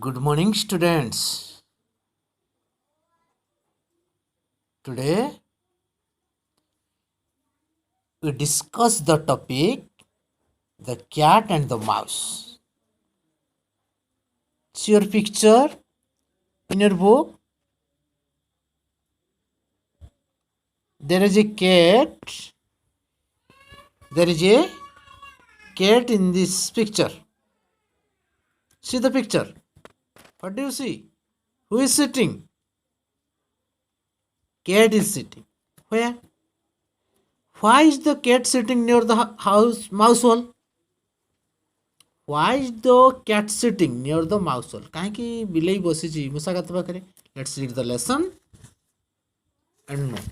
Good morning, students. Today we discuss the topic the cat and the mouse. See your picture in your book. There is a cat. There is a cat in this picture. See the picture. What do you see? Who is sitting? Cat is sitting. Where? Why is the cat sitting near the house mouse hole? Why is the cat sitting near the mouse hole? କାହିଁକି ବିଲେଇ ବସିଛି ମୂଷା ଗାତ ପାଖରେ? Let's read the lesson and know.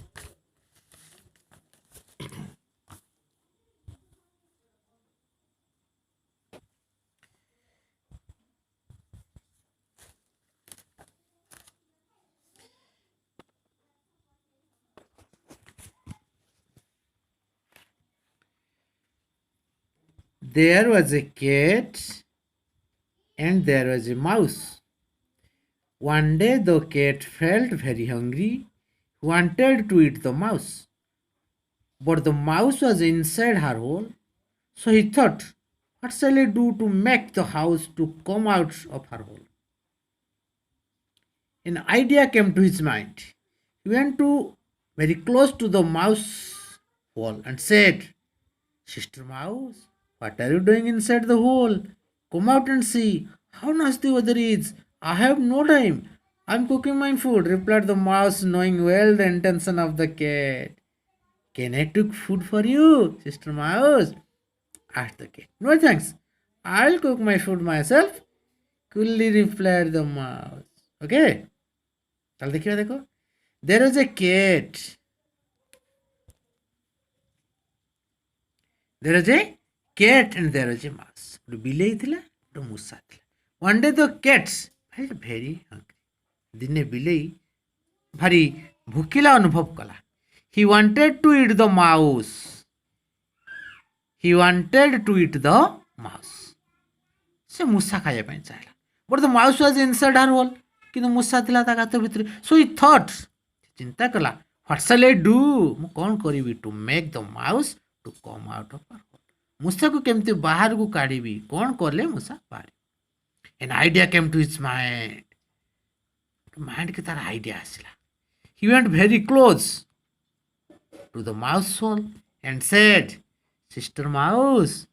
There was a cat and there was a mouse. One day the cat felt very hungry, wanted to eat the mouse. But the mouse was inside her hole, so he thought, what shall I do to make the house to come out of her hole? An idea came to his mind. He went to very close to the mouse hole and said, Sister Mouse, what are you doing inside the hole? Come out and see how nice the weather is. I have no time. I'm cooking my food, replied the mouse, knowing well the intention of the cat. Can I cook food for you, Sister Mouse? Asked the cat. No thanks. I'll cook my food myself, coolly replied the mouse. Okay? তাহলে দেখিবা দেখো. There was a cat. There was a cat and there was a mouse. ଗୋଟେ ବିଲେଇ ଥିଲା, ଗୋଟେ ମୂଷା ଥିଲା. One day the cats felt very hungry. ଦିନେ ବିଲେଇ ଭାରି ଭୋକିଲା ଅନୁଭବ କଲା. He wanted to eat the mouse. He wanted to eat the mouse. ସେ ମୂଷା ଖାଇବା ପାଇଁ ଚାହିଁଲା. But the mouse was inside her hole. କିନ୍ତୁ ମୂଷା ଥିଲା ତା ଗାତ ଭିତରେ. So he thought, ଚିନ୍ତା କଲା, what shall I do? ମୁଁ କ'ଣ କରିବି to make the mouse to come out of her hole? ମୂଷାକୁ କେମିତି ବାହାରକୁ କାଢ଼ିବି? କ'ଣ କଲେ ମୂଷା ବାହାରିବ? An idea came to his mind. ମାଇଣ୍ଡକି ତାର ଆଇଡ଼ିଆ ଆସିଲା. He went very close to the mouse hole and said, Sister Mouse,